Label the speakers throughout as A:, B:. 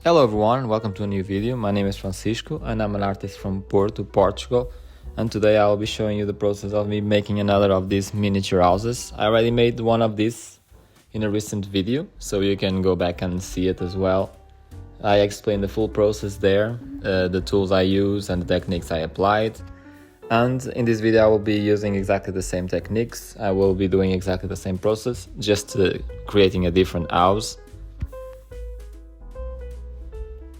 A: Hello everyone, welcome to a new video. My name is Francisco and I'm an artist from Porto, Portugal, and today I will be showing you the process of me making another of these miniature houses. I already made one of these in a recent video, so you can go back and see it as well. I explained the full process there, the tools I use and the techniques I applied. And in this video I will be using exactly the same techniques. I will be doing exactly the same process, just creating a different house.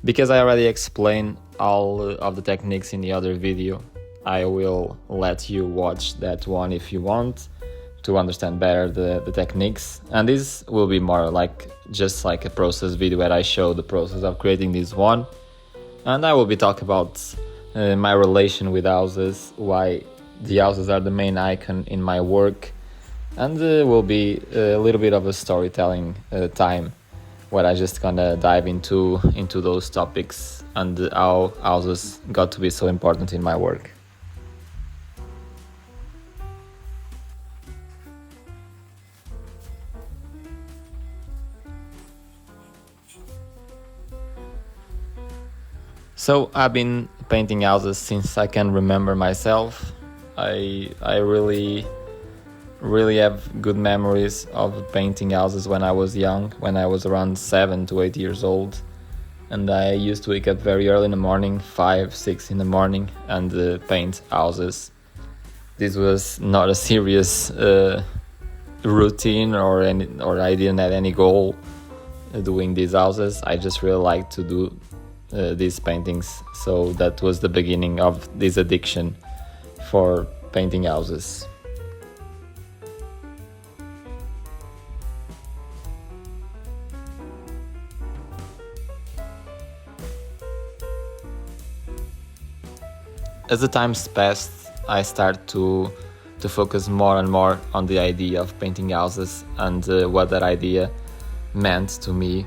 A: Because I already explained all of the techniques in the other video, I will let you watch that one if you want to understand better the techniques. And this will be more like just like a process video where I show the process of creating this one. And I will be talking about my relation with houses, why the houses are the main icon in my work, and will be a little bit of a storytelling time where I just gonna dive into those topics and how houses got to be so important in my work. So I've been painting houses since I can remember myself. I really have good memories of painting houses when I was young, when I was around 7 to 8 years old. And I used to wake up very early in the morning, 5, 6 in the morning, and paint houses. This was not a serious routine or I didn't have any goal doing these houses. I just really liked to do these paintings. So that was the beginning of this addiction for painting houses. As the times passed, I started to focus more and more on the idea of painting houses and what that idea meant to me.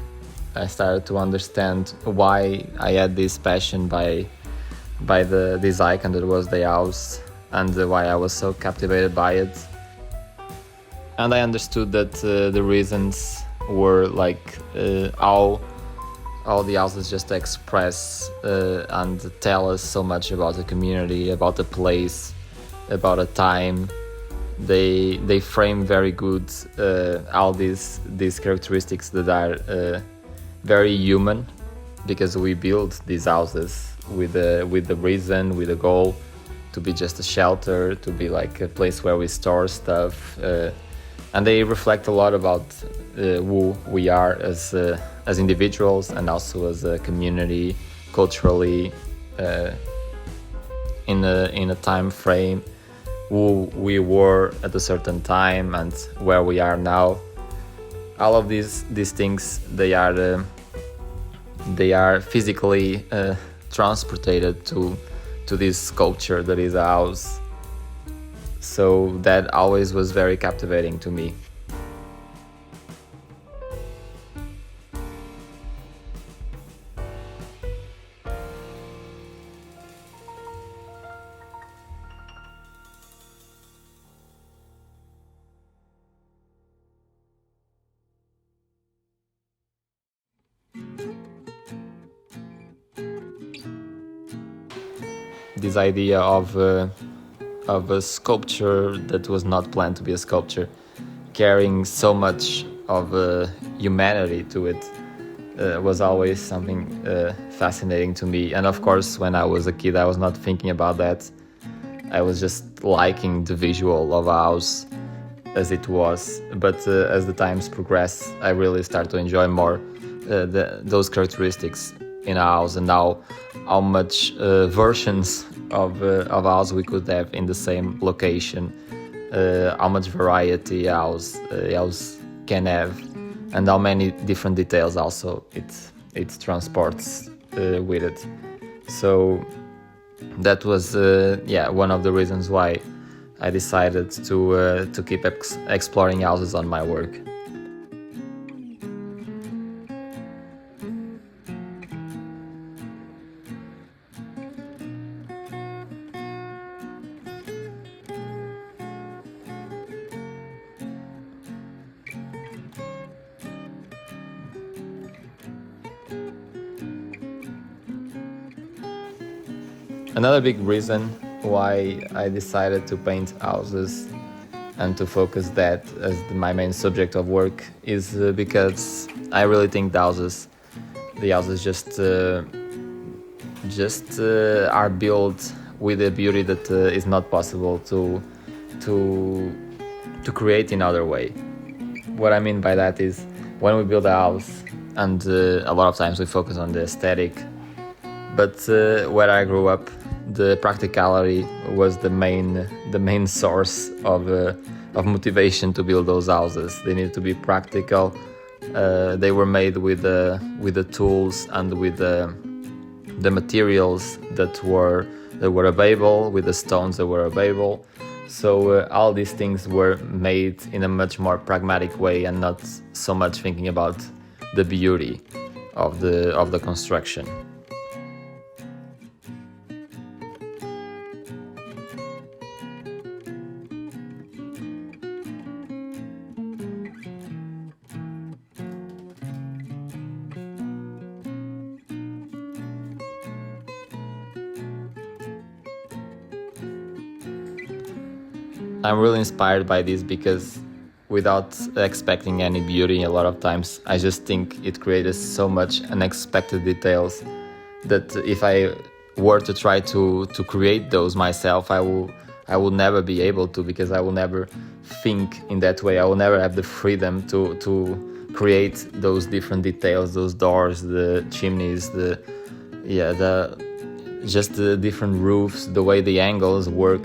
A: I started to understand why I had this passion by this icon that was the house, and why I was so captivated by it. And I understood that the reasons were like how all the houses just express and tell us so much about the community, about the place, about a time. They frame very good all these characteristics that are very human, because we build these houses with the reason, with a goal to be just a shelter, to be like a place where we store stuff, and they reflect a lot about who we are as individuals and also as a community, culturally, in a time frame, who we were at a certain time and where we are now. All of these things, they are physically transported to this sculpture that is a house. So that always was very captivating to me. This idea of a sculpture that was not planned to be a sculpture, carrying so much of humanity to it, was always something fascinating to me. And of course, when I was a kid, I was not thinking about that. I was just liking the visual of a house as it was. But as the times progress, I really start to enjoy more those characteristics in a house, and how much versions of a house we could have in the same location, how much variety a house can have, and how many different details also it transports with it. So that was one of the reasons why I decided to keep exploring houses on my work. Another big reason why I decided to paint houses and to focus that as my main subject of work is because I really think the houses just are built with a beauty that is not possible to to create in other way. What I mean by that is when we build a house, and a lot of times we focus on the aesthetic, but where I grew up, the practicality was the main source of motivation to build those houses. They needed to be practical. They were made with the tools and with the materials that were available, with the stones that were available. So all these things were made in a much more pragmatic way and not so much thinking about the beauty of the construction. I'm really inspired by this because without expecting any beauty, a lot of times I just think it creates so much unexpected details that if I were to try to create those myself, I will never be able to, because I will never think in that way. I will never have the freedom to create those different details, those doors, the chimneys, the just the different roofs, the way the angles work.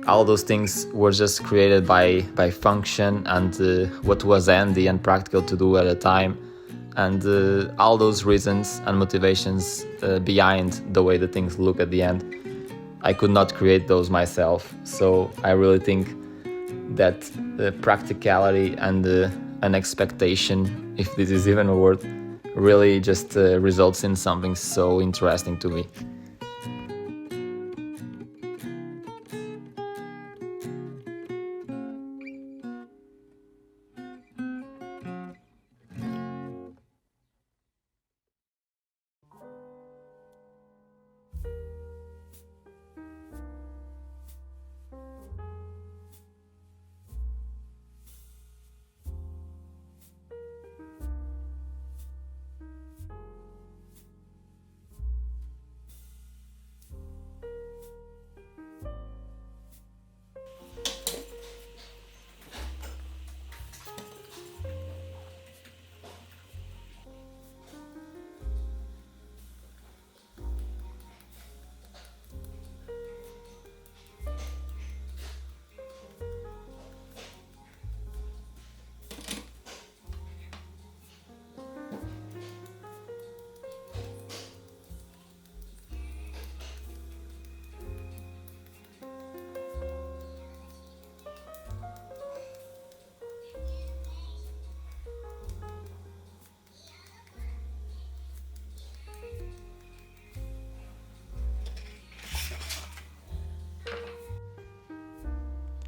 A: All those things were just created by function and what was handy and practical to do at a time, and all those reasons and motivations behind the way the things look at the end. I could not create those myself, so I really think that the practicality and an expectation, if this is even a word, really just results in something so interesting to me.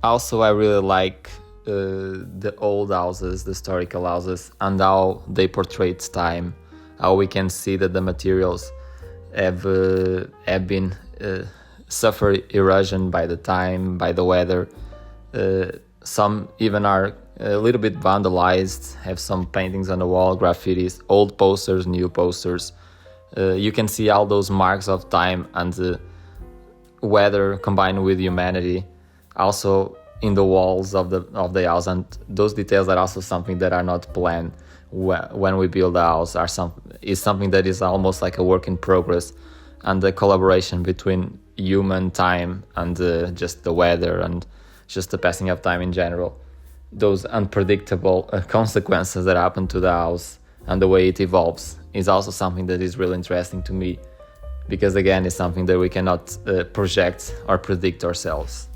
A: Also, I really like the old houses, the historical houses, and how they portrayed time. How we can see that the materials have been suffer erosion by the time, by the weather. Some even are a little bit vandalized. Have some paintings on the wall, graffitis, old posters, new posters. You can see all those marks of time and weather combined with humanity also in the walls of the house, and those details are also something that are not planned when we build a house, is something that is almost like a work in progress, and the collaboration between human time and just the weather and just the passing of time in general, those unpredictable consequences that happen to the house and the way it evolves is also something that is really interesting to me, because again it's something that we cannot project or predict ourselves.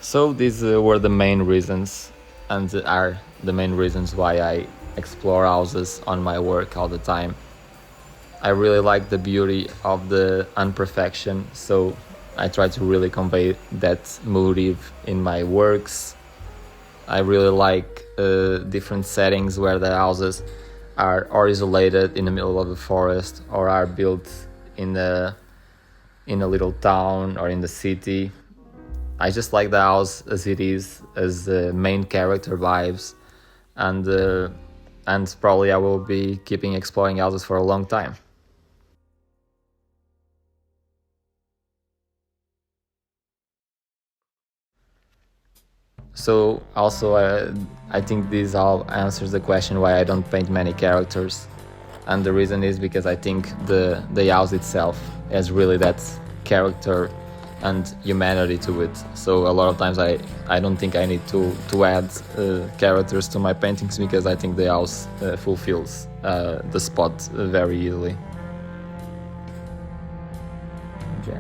A: So these were the main reasons, and are the main reasons why I explore houses on my work all the time. I really like the beauty of the imperfection, so I try to really convey that motive in my works. I really like different settings where the houses are or isolated in the middle of the forest, or are built in a little town or in the city. I just like the house as it is, as the main character vibes, and probably I will be keeping exploring houses for a long time. So also, I think this all answers the question why I don't paint many characters, and the reason is because I think the house itself has really that character and humanity to it. So a lot of times I don't think I need to add characters to my paintings, because I think the house fulfills the spot very easily. Okay.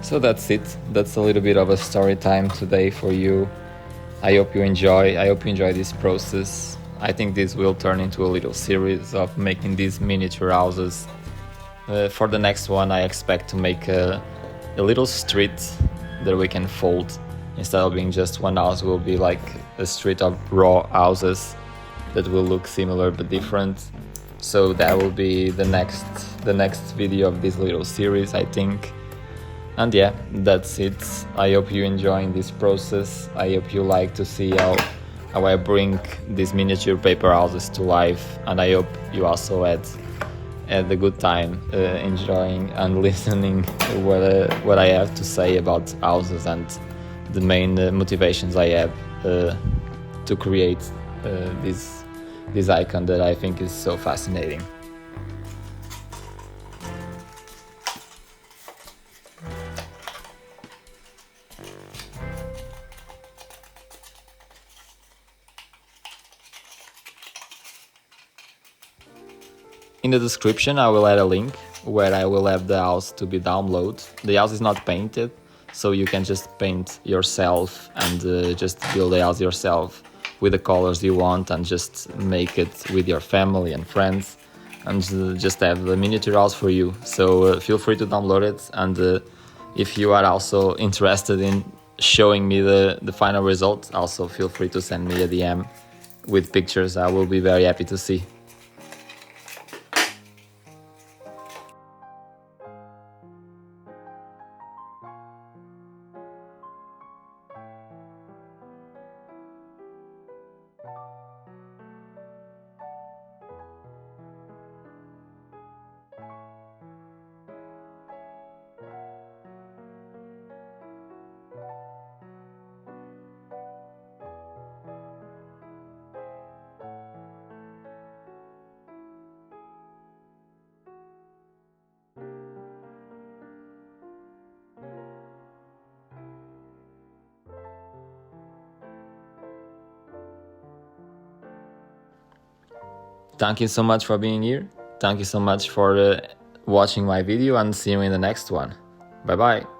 A: So that's it. That's a little bit of a story time today for you. I hope you enjoy. I hope you enjoy this process. I think this will turn into a little series of making these miniature houses. For the next one, I expect to make a little street that we can fold. Instead of being just one house, will be like a street of raw houses that will look similar but different. So that will be the next video of this little series, I think. And yeah, that's it. I hope you enjoying this process. I hope you like to see how I bring these miniature paper houses to life, and I hope you also had a good time enjoying and listening what I have to say about houses and the main motivations I have to create this icon that I think is so fascinating. In the description I will add a link where I will have the house to be downloaded. The house is not painted, so you can just paint yourself and just build the house yourself with the colors you want, and just make it with your family and friends, and just have a miniature house for you. So feel free to download it, and if you are also interested in showing me the final result, also feel free to send me a DM with pictures. I will be very happy to see. Thank you so much for being here. Thank you so much for watching my video, and see you in the next one. Bye bye.